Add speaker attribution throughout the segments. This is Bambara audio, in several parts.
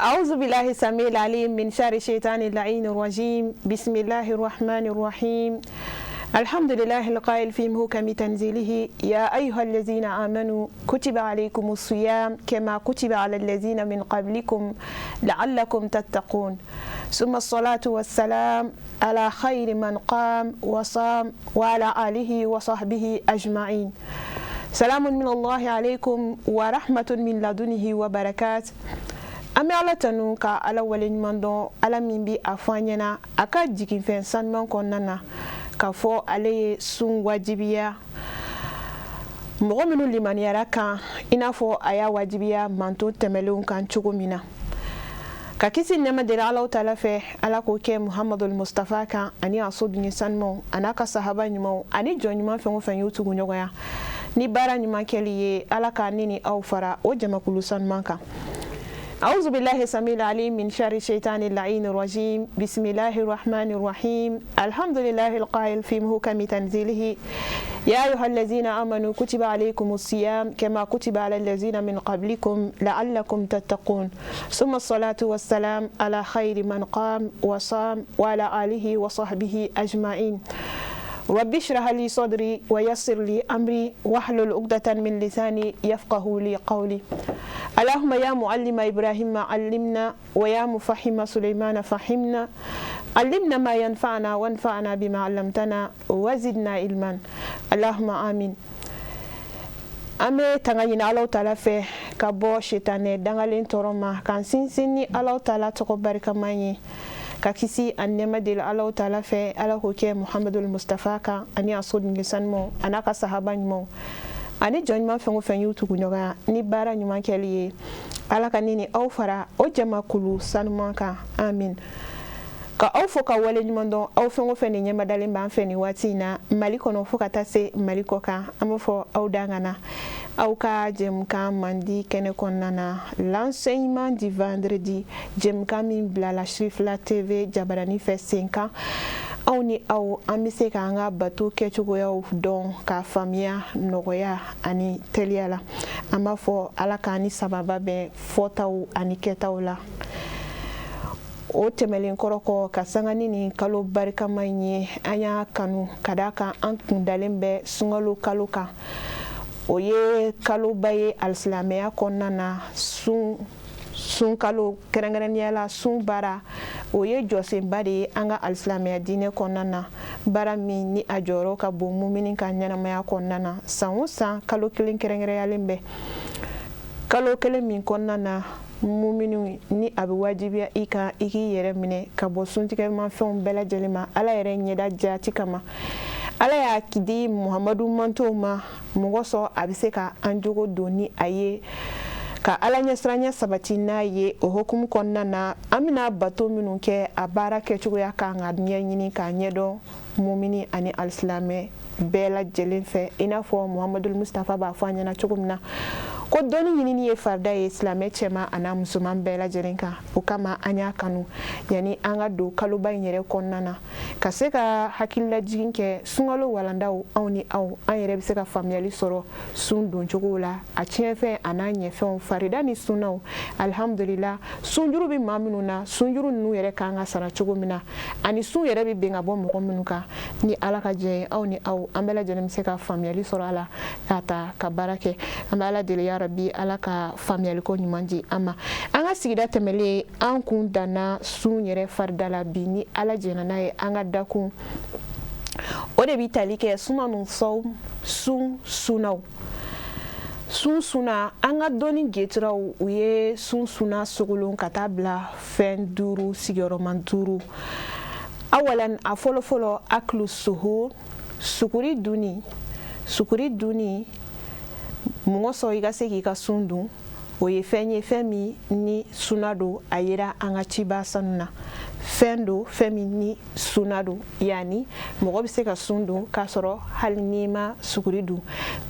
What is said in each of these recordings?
Speaker 1: أعوذ بالله السميع العليم من شر الشيطان اللعين الرجيم. بسم الله الرحمن الرحيم. الحمد لله القائل في محكم تنزيله يا أيها الذين آمنوا كتب عليكم الصيام كما كتب على الذين من قبلكم لعلكم تتقون. ثم الصلاة والسلام على خير من قام وصام وعلى آله وصحبه أجمعين. سلام من الله عليكم ورحمة من لدنه وبركات. Ami ala tanu ka ala wale ɲuman dɔn ala min bi a fɔ an ɲɛna a ka jiginfɛn sanuman kɔnɔna na k'a fɔ ale ye sun wajibiya mɔgɔ minnu limaniyara kan i n'a fɔ a y'a wajibiya manto tɛmɛlenw kan cogo min na ka kisi nɛɛma deli alaw taala fɛ ala k'o kɛ muhamadul mustafa kan ani a so dunye sanumanw a n'a ka sahaba ɲumanw ani jɔn ɲuman fɛn o fɛn y'u tugu ɲɔgɔnya ni baara ɲuman kɛli ye ala k'a ne ni aw fara o jamakulu sanuman kan. أعوذ بالله السميع العليم من شر الشيطان اللعين الرجيم. بسم الله الرحمن الرحيم. الحمد لله القائل في محكم تنزيله يا أيها الذين آمنوا كتب عليكم الصيام كما كتب على الذين من قبلكم لعلكم تتقون. ثم الصلاة والسلام على خير من قام وصام وعلى آله وصحبه أجمعين. رب اشرح لي صدري ويسر لي أمري واحلل عقدة من لساني يفقه لي قولي. اللهم يا معلم إبراهيم علمنا ويا مفهم سليمان فهمنا علمنا ما ينفعنا وانفعنا بما علمتنا وزدنا علما اللهم آمين. Ame tangani na Allah Taala fe ka bo shetane dangalen toroma kan sinsini Allah Taala toko barika manye ka kisi annema del Allah Taala fe ala ko ke Muhammadul Mustafa ka ani asod ngisan mo anaka sahaba mo ani jɔn ɲuman fɛn o fɛn y'u tugu ɲɔgɔnya ni baara ɲuman kɛli ye ala ka ni aw fara o jamakulu sanuman kan amin. Ka aw fo ka wale ɲuman dɔn aw fɛn o fɛn ni ɲɛmadalen b'an fɛ ni waati in na mali kɔnɔ fo ka taa se mali kɔ kan an b'a fɔ aw dangana aw ka jɛmukan mandi kɛnɛ kɔnɔna na l'enseignement du vendredi jɛmukan min bilala Sirifila TV jabarani fɛ sen kan aw ni aw an bɛ se k'an ka bato kɛcogoyaw dɔn k'a faamuya nɔgɔya ani teliya la an b'a fɔ ala k'an ni sababa bɛn fɔtaw ani kɛtaw la. O tɛmɛlen kɔrɔ kɔ ka sanga ni kalo barikama ye an y'a kanu ka d'a kan an kundalen bɛ sunkalo kalo kan o ye kaloba ye alisilamɛya kɔnɔna na sun kalo kɛrɛnkɛrɛnnenya la sun baara o ye jɔsenba de ye an ka alisilamɛya diinɛ kɔnɔna na baara min ni a jɔyɔrɔ ka bon mumini ka ɲɛnamaya kɔnɔna na san o san kalo kelen kɛrɛnkɛrɛnyalen bɛ kalo kelen min kɔnɔna na mumini ni a bɛ wajibiya i kan i k'i yɛrɛ minɛ ka bɔ suntigɛmafɛnw bɛɛ lajɛlen ma ala yɛrɛ ɲɛda jaati kama ala y'a di muhamadu mantow ma mɔgɔ sɔn a bɛ se ka an jogo don ni a ye ka ala ɲɛsiranya sabati n'a ye o hukumu kɔnɔna na an bɛna bato minnu kɛ a baara kɛcogoya kan ka ɲɛɲini k'a ɲɛdɔn mumini ani alisilamɛ bɛɛ lajɛlen fɛ i n'a fɔ muhamadul mustafa b'a fɔ an ɲɛna cogo min na ko dɔnni ɲinini ye farida ye silamɛ cɛman a n'a musoman bɛɛ lajɛlen kan o kama an y'a kanu yanni an ka don kaloba in yɛrɛ kɔnɔna na ka se ka hakililajigin kɛ sunkalo walandaw anw ni aw an yɛrɛ bɛ se ka faamuyali sɔrɔ sun doncogo la a tiɲɛfɛn a n'a ɲɛfɛnw farida ni sunnaw alhamdulila sunjuru bɛ maa minnu na sunjuru ninnu yɛrɛ kan ka sara cogo min na ani sun yɛrɛ bɛ bɛn ka bɔ mɔgɔ minnu kan ni ala ka jɛ ye aw ni aw an bɛɛ lajɛlen bɛ se ka faamuyali sɔrɔ a la k'a ta ka baara kɛ an bɛ ala deli ya rabi ala ka faamuyaliko ɲuman di an ma an ka sigida tɛmɛlen an kun danna sun yɛrɛ farida la bi ni ala jɛna n'a ye an ka dakun o de bɛ tali kɛ sunanu sɔw sun sunnaw sun sunna an ka dɔnni getiraw u ye sun sunna sogolon ka taa bila fɛn 5 sigiyɔrɔma 5 awalan a fɔlɔfɔlɔ aklu suhur sukuri dunni mɔgɔ sɔn i ka se k'i ka sun dun o ye fɛn ye fɛn min ni sunna don a yera an ka ciba sanu na fɛn don fɛn min ni sunna don yanni mɔgɔ bɛ se ka sun dun k'a sɔrɔ hali n'i ma sukuri dun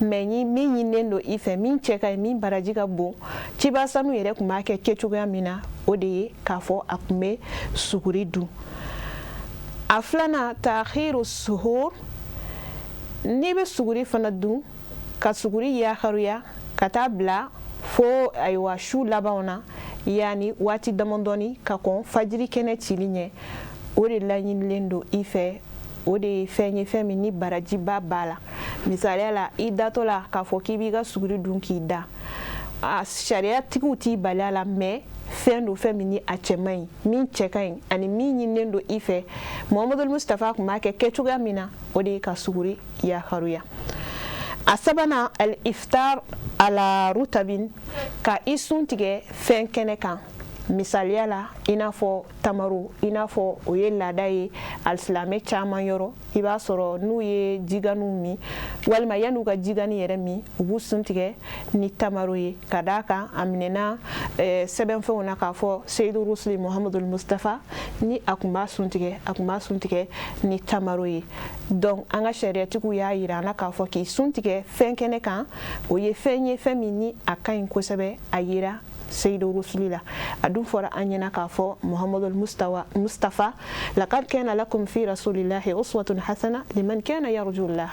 Speaker 1: mɛ min ɲinilen don i fɛ min cɛ ka ɲi min baraji ka bon ciba sanu yɛrɛ tun b'a kɛ kɛcogoya min na o de ye k'a fɔ a tun bɛ sukuri dun a filanan takhiru suhur n'i bɛ sukuri fana dun ka suguri yakaruya ka taa bila fo ayiwa su labanw na yani waati damandɔni ka kɔn fajiri kɛnɛ cili ɲɛ o de laɲinilen don i fɛ o de ye fɛn ye fɛn min ni barajiba b'a la misaliya la i datɔ la k'a fɔ k'i b'i ka suguri dun k'i da sariyatigiw t'i bali a la mais fɛn don fɛn min ni a cɛ man ɲi min cɛ ka ɲi ani min ɲinilen don i fɛ Muhamadu Mustafa tun b'a kɛ kɛcogoya min na o de ye ka suguri yakaruya a sabanan al-iftar ala rutabin ka i sun tigɛ fɛn kɛnɛ kan misaliya la i n'a fɔ tamaru i n'a fɔ o ye laada ye alisilamɛ caman yɔrɔ i b'a sɔrɔ n'u ye jiganu min walima yan'u ka jigani yɛrɛ min u b'u sun tigɛ ni tamaru ye ka d'a kan a minɛna sɛbɛnfɛnw na k'a fɔ seyidu rusuli Muhamadu Mustafa ni a tun b'a sun tigɛ ni tamaru ye donc an ka sariyatigiw y'a yira an na k'a fɔ k'i sun tigɛ fɛn kɛnɛ kan o ye fɛn ye fɛn min ni a ka ɲi kosɛbɛ a yira seyidu rusuli la a dun fɔra an ɲɛna k'a fɔ Muhamadu Mustafa laqad kana lakum fi rasulillahi uswatun hasana liman kana yarjullah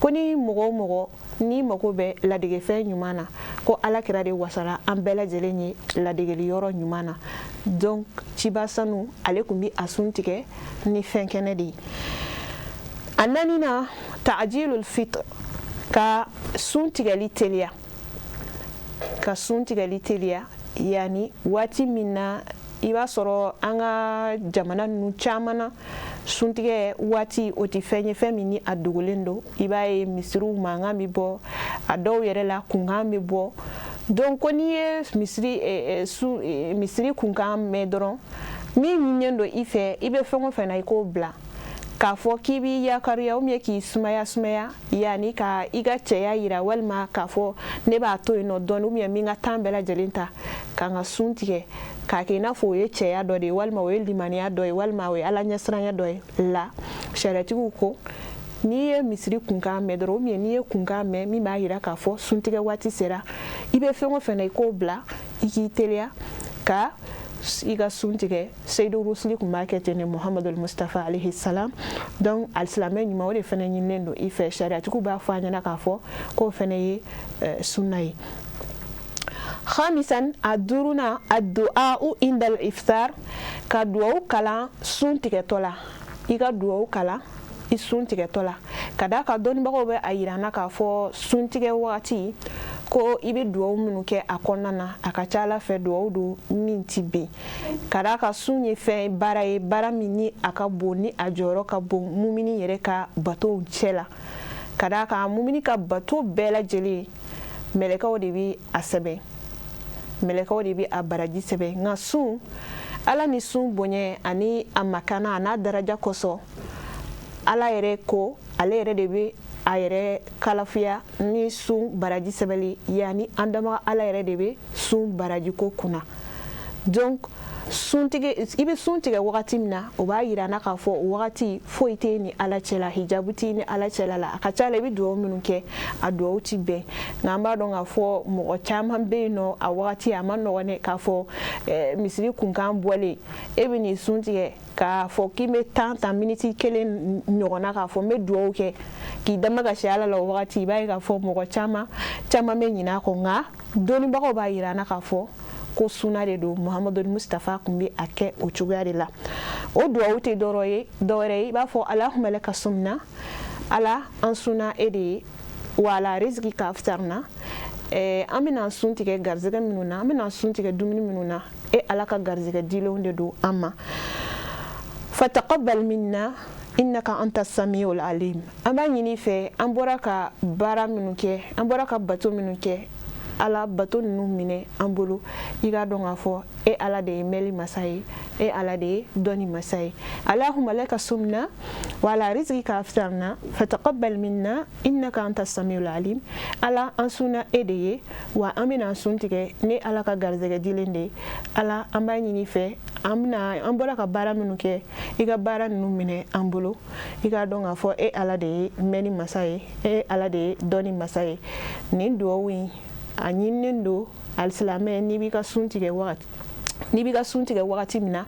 Speaker 1: ko ni mɔgɔ o mɔgɔ ni mago bɛ ladegefɛn ɲuman na ko alakira de wasala an bɛɛ lajɛlen ye ladegeli yɔrɔ ɲuman na donc ciba sanu ale tun bi a sun tigɛ ni fɛn kɛnɛ de ye a nanina ta'jilul fitr ka sun tigɛli teliya yani waati min na i b'a sɔrɔ an ka jamana ninnu caman na suntigɛ waati o tɛ fɛn ye fɛn min ni a dogolen don i b'a ye misiriw mankan bɛ bɔ a dɔw yɛrɛ la kunkan bɛ bɔ donc ko n'i ye misiri kunkan mɛn dɔrɔn min ɲininen don i fɛ i bɛ fɛn o fɛn na i k'o bila k'a fɔ k'i b'i yakaruya ou bien k'i sumaya yani ka i ka cɛya yira walima k'a fɔ ne b'a to yen nɔ dɔɔni ou bien min ka temps bɛɛ lajɛlen ta ka n ka sun tigɛ k'a kɛ i n'a fɔ o ye cɛya dɔ de ye walima o ye limaniya dɔ ye walima o ye ala ɲɛsiranya dɔ ye la sariyatigiw ko n'i ye misiri kunkan mɛn dɔrɔn ou bien n'i ye kunkan mɛn min b'a yira k'a fɔ suntigɛ waati sera i bɛ fɛn o fɛn na i k'o bila i k'i teliya ka i ka sun tigɛ seyidu rusuli tun b'a kɛ ten de Muhamadu Mustafa alayhi salam donc alisilamɛ ɲuman o de fana ɲinilen don i fɛ sariyatigiw b'a fɔ a ɲɛna k'a fɔ k'o fana ye sunna ye khamisan a duruna ad-du'a'u inda al-iftar ka duwawu kalan sun tigɛtɔ la i ka duwawu kalan i sun tigɛtɔ la ka d'a kan dɔnnibagaw bɛ a yira an na k'a fɔ suntigɛ wagati ko i bɛ duwawu minnu kɛ a kɔnɔna na a ka ca ala fɛ duwawu don min ti ben ka d'a kan sun ye fɛn baara ye baara min ni a ka bon ni a jɔyɔrɔ ka bon mumini yɛrɛ ka batow cɛ la ka d'a kan mumini ka bato bɛɛ lajɛlen mɛlɛkɛw de bɛ a sɛbɛn mɛlɛkɛw de bɛ a baraji sɛbɛn nka sun ala ni sun bonya ani a makana a n'a daraja kosɔn ala yɛrɛ ko ale yɛrɛ de bɛ a yɛrɛ kalafiya ni sun baraji sɛbɛnli yani an dama ala yɛrɛ de bɛ sun baraji ko kunna donc i bɛ sun tigɛ wagati min na o b'a yira na k'a fɔ o wagati foyi tɛ ni ala cɛla hijabu tɛ ni ala cɛla la a ka ca la i bɛ duwawu minnu kɛ a duwawu ti bɛn nka an b'a dɔn k'a fɔ mɔgɔ caman bɛ yen nɔ a wagati a ma nɔgɔn dɛ k'a fɔ misiri kunkan bɔlen e bɛ n'i sun tigɛ k'a fɔ k'i bɛ tan miniti kelen ɲɔgɔn na k'a fɔ n bɛ duwawu kɛ k'i dama ka se ala la o wagati i b'a ye k'a fɔ mɔgɔ caman bɛ ɲinɛ a kɔ nka dɔnnibagaw b'a yira an na k'a fɔ ko sunna de don Muhamadu Mustafa tun bɛ a kɛ o cogoya de la o duwawu tɛ dɔwɛrɛ ye i b'a fɔ Allahumma laka sumna ala an sunna e de ye wa ala rizqika aftarna an bɛna sun tigɛ garizɛgɛ minnu na an bɛna sun tigɛ dumuni minnu na e ala ka garizɛgɛ dilenw de don an ma fataqabbal minna innaka anta samiul alim an b'a ɲini fɛ an bɔra ka baara minnu kɛ an bɔra ka bato minnu kɛ ala bato ninnu minɛ an bolo i ka dɔn k'a fɔ e ala de ye mɛli masa ye e ala de ye dɔnni masa ye Allahumma laka sumna wa ala rizqika aftarna fataqabbal minna innaka anta samiul alim ala an sunna e de ye wa an bɛna sun tigɛ ne ala ka garizɛgɛ dilen de ye ala an b'a ɲini fɛ an bɔra ka baara minnu kɛ i ka baara ninnu minɛ an bolo i ka dɔn k'a fɔ e ala de ye mɛli masa ye e ala de ye dɔnni masa ye nin duwawu in a ɲininen don alisilamɛ n'i b'i ka sun tigɛ wagati min na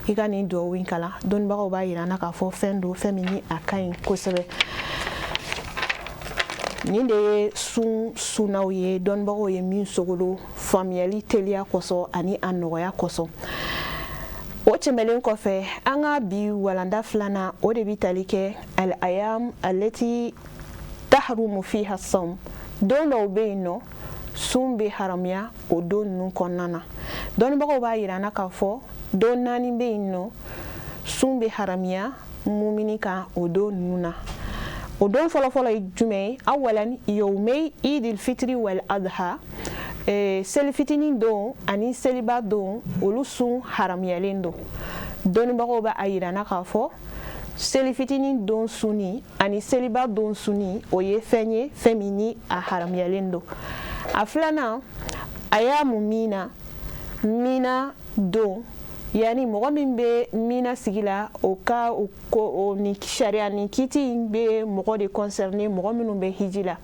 Speaker 1: i ka nin duwawu in kalan dɔnnibagaw b'a yira an na k'a fɔ fɛn don fɛn min ni a ka ɲi kosɛbɛ nin de ye sunaw ye dɔnnibagaw ye min sogolo faamuyali teliya kɔsɔ ani a nɔgɔya kɔsɔ. O tɛmɛlen kɔfɛ an ka bi walanda filanan o de bi tali kɛ al-ayam allati tahrumu fiha as-sawm, don dɔw bɛ yen nɔ sun bɛ haramuya o don ninnu kɔnɔna na. Dɔnnibagaw b'a yira an na k'a fɔ don 4 bɛ yen nɔ sun bɛ haramuya mumini kan o don ninnu na. O don fɔlɔfɔlɔ ye jumɛn ye? Awalan yawmay idil fitri wal adha, seli fitinin don ani seliba don olu sun haramuyalen don. Dɔnnibagaw b'a yira an na k'a fɔ seli fitinin don sunni ani seliba don sunni o ye fɛn ye fɛn min ni a haramuyalen don. A filanan ayamu mina don, yani mɔgɔ min bɛ mina sigi la o ka o ni sariya ni kiti bɛ mɔgɔ de concerné, mɔgɔ minnu bɛ hiji la,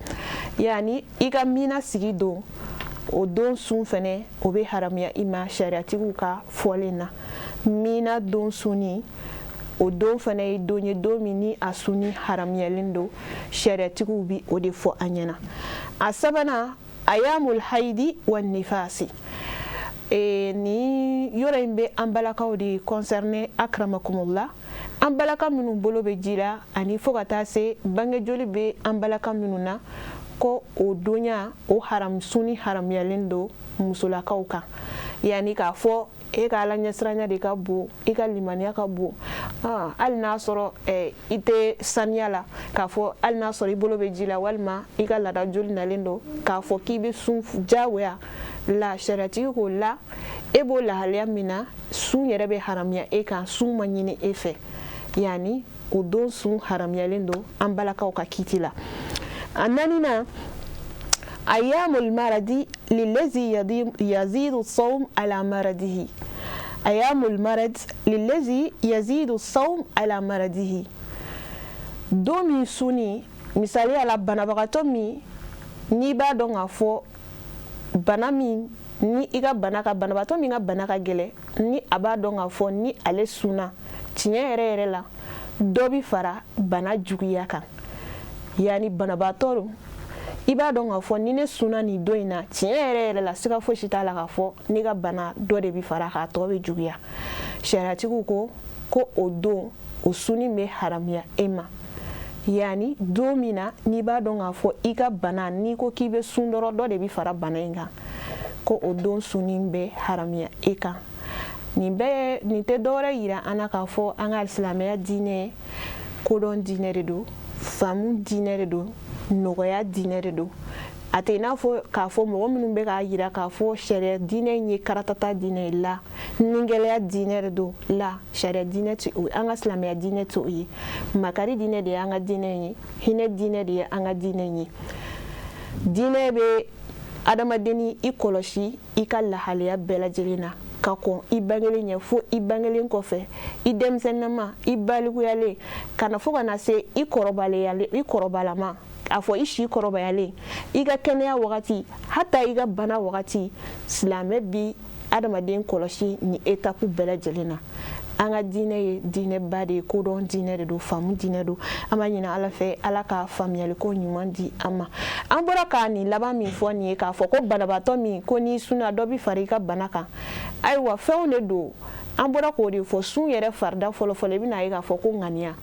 Speaker 1: yani i ka mina sigi don o don sun fɛnɛ o bɛ haramuya i ma sariyatigiw ka fɔlen na. Mina don sunni o don fɛnɛ ye don ye don min ni a sunni haramuyalen don, sariyatigiw bi o de fɔ an ɲɛna. A sabanan ayamul haidi wa nifasi, ni yɔrɔ in bɛ an balakaw de concerné akramakumullah. An balaka minnu bolo bɛ ji la ani fo ka taa se bange joli bɛ an balaka minnu na ko o donya o sunni haramuyalen don musolakaw kan, yani k'a fɔ e ka ala ɲɛsiranya de ka bon, i ka limaniya ka bon, hali n'a sɔrɔ i tɛ saniya la, k'a fɔ hali n'a sɔrɔ i bolo bɛ ji la walima i ka laada joli nalen don k'a fɔ k'i bɛ sun jagoya la, sariyatigi ko la e b'o lahalaya min na sun yɛrɛ bɛ haramuya e kan, sun ma ɲini e fɛ, yani o don sun haramuyalen don an balakaw ka kiti la. A naaninan ayamul maradi lillazi yazidu sawm ala maradihi, ayamul marad lillazi yazidu sawm ala maradihi, don min sunni misaliya la banabagatɔ min n'i b'a dɔn k'a fɔ bana min ni i ka bana ka banabagatɔ min ka bana ka gɛlɛn, ni a b'a dɔn k'a fɔ ni ale sunna tiɲɛ yɛrɛ la dɔ bi fara bana juguya kan, yani banabagatɔ i b'a dɔn k'a fɔ ni ne sunna nin don in na tiɲɛ yɛrɛ la siga fosi t'a la k'a fɔ ne ka bana dɔ de bi fara k'a tɔ bɛ juguya. Sariyatigiw ko o don o sunni bɛ haramuya e ma, yani don min na n'i b'a dɔn k'a fɔ i ka bana n'i ko k'i bɛ sun dɔrɔn dɔ de bi fara bana in kan, ko o don sunni bɛ haramuya e kan. Nin tɛ dɔwɛrɛ yira an na k'a fɔ an ka silamɛya diinɛ kodɔn diinɛ de don, faamu diinɛ de don, nɔgɔya diinɛ de don. A tɛ i n'a fɔ k'a fɔ mɔgɔ minnu bɛ k'a yira k'a fɔ sariya diinɛ in ye karatata diinɛ ye la, nigɛlɛya diinɛ de don la, sariya diinɛ tɛ o ye, an ka silamɛya diinɛ tɛ o ye, makari diinɛ de ye an ka diinɛ ye, hinɛ diinɛ de ye an ka diinɛ ye. Diinɛ bɛ adamadenni i kɔlɔsi i ka lahalaya bɛɛ lajɛlen na, ka kɔn i bangelen ɲɛ fo i bangelen kɔfɛ, i denmisɛnnama, i balikuyalen, kana fo kana se i kɔrɔbalama, a fɔ i si kɔrɔbayalen, i ka kɛnɛya wagati, hata i ka bana wagati, silamɛ bi adamaden kɔlɔsi ni étape bɛɛ lajɛlen na. An ka diinɛ ye diinɛba de ye, kodɔn diinɛ de don, faamu diinɛ don. An b'a ɲini ala fɛ ala ka faamuyaliko ɲuman di an ma. An bɔra ka nin laban min fɔ nin ye k'a fɔ ko banabaatɔ min ko n'i sunna dɔ bi fara i ka bana kan, ayiwa fɛnw de don. An bɔra k'o de fɔ, sun yɛrɛ farida fɔlɔfɔlɔ i bɛna ye k'a fɔ ko ŋaniya,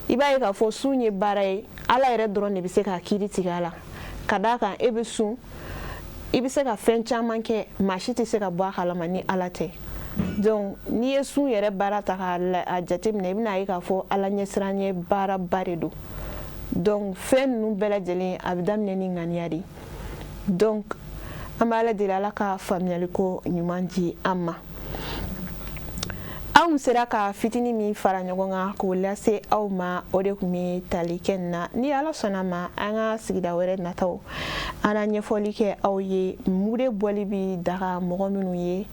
Speaker 1: i b'a ye k'a fɔ sun ye baara ye ala yɛrɛ dɔrɔn de bɛ se k'a kiiri tigɛ a la, ka d'a kan e bɛ sun i bɛ se ka fɛn caman kɛ maa si tɛ se ka bɔ a kalama ni ala tɛ. Donc n'i ye sun yɛrɛ baara ta k'a jateminɛ i bɛna ye k'a fɔ ala ɲɛsiranya baaraba de don. Donc fɛn ninnu bɛɛ lajɛlen a bɛ daminɛ ni ŋaniya de. Donc an bɛ ala deli ala ka faamuyaliko ɲuman di an ma. Anw sera ka fitinin min fara ɲɔgɔn kan k'o lase aw ma, o de tun bɛ tali kɛ nin na. Ni ala sɔnna ma an ka sigida wɛrɛ nataw an na ɲɛfɔli kɛ aw ye mun de bɔli bi daga mɔgɔ minnu ye,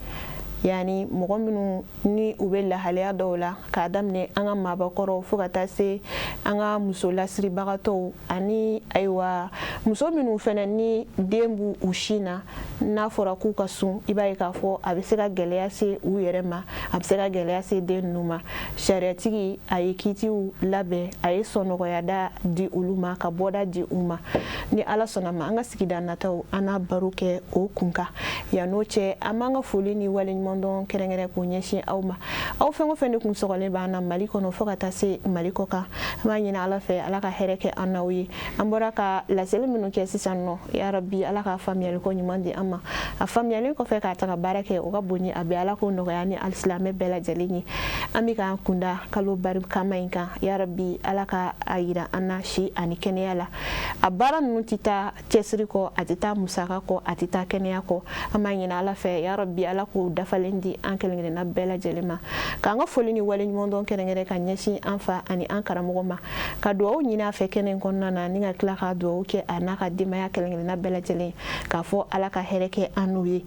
Speaker 1: yani mɔgɔ minnu ni u bɛ lahalaya dɔw la k'a daminɛ an ka maabakɔrɔw fo ka taa se an ka muso lasiribagatɔw ani ayiwa muso minnu fana ni den b'u u sin na n'a fɔra k'u ka sun i b'a ye k'a fɔ a bɛ se ka gɛlɛya se u yɛrɛ ma a bɛ se ka gɛlɛya se den ninnu ma sariyatigi a ye kiitiw labɛn a ye sɔnɔgɔyada di olu ma ka bɔda di u ma ni ala sɔnna ma an ka sigida nataw an n'a baro kɛ o kun kan yan'o cɛ an b'an ka foli ni waleɲumandɔn kɛrɛnkɛrɛn k'o ɲɛsin aw ma aw fɛn o fɛn de kun sɔgɔlen b'an na mali kɔnɔ fo ka taa se mali kɔ kan an b'a ɲini ala fɛ ala ka hɛrɛ kɛ an n'aw ye an bɔra ka laseli minnu kɛ sisan nɔ yarabi ala ka faamuyali ko ɲuman di an ma a faamuyalen kɔfɛ k'a ta ka baara kɛ o ka bon ye a bɛ ala ko nɔgɔya ni alisilamɛ bɛɛ lajɛlen ye an bɛ k'an kunda kalo barikama in kan yarabi ala ka a yira an na si ani kɛnɛya la a baara ninnu tɛ taa cɛsiri kɔ a tɛ taa musaka kɔ a tɛ taa kɛnɛya kɔ an b'a ɲini ala fɛ yarabi ala k'o dafalen di an kelenkelenna bɛɛ lajɛlen ma k'an ka foli ni waleɲumandɔn kɛrɛnkɛrɛn ka ɲɛsin an fa ani an karamɔgɔ ma ka dugawu ɲini a fɛ kɛnɛ in kɔnɔna na ni ka tila ka dugawu kɛ a n'a ka denbaya kelenkelenna bɛɛ lajɛlen k'a fɔ ala ka hɛrɛ kɛ an n'u ye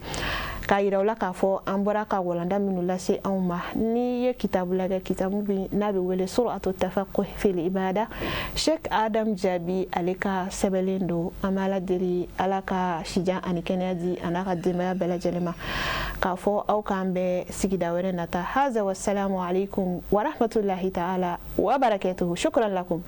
Speaker 1: k'a yira u la k'a fɔ an bɔra ka walanda minnu lase anw ma n'i ye kitabu lajɛ kitabu n'a bɛ wele suratu tafaqquh fil ibada Sheikh Adam Jaabi ale ka sɛbɛnlen don an bɛ ala deli ala ka sijan ani kɛnɛya di a n'a ka denbaya bɛɛ lajɛlen ma k'a fɔ aw k'an bɛɛ sigida wɛrɛ nata haza wassalamu alaikum wa rahmatullahi ta'ala wa barakatuhu shukran lakum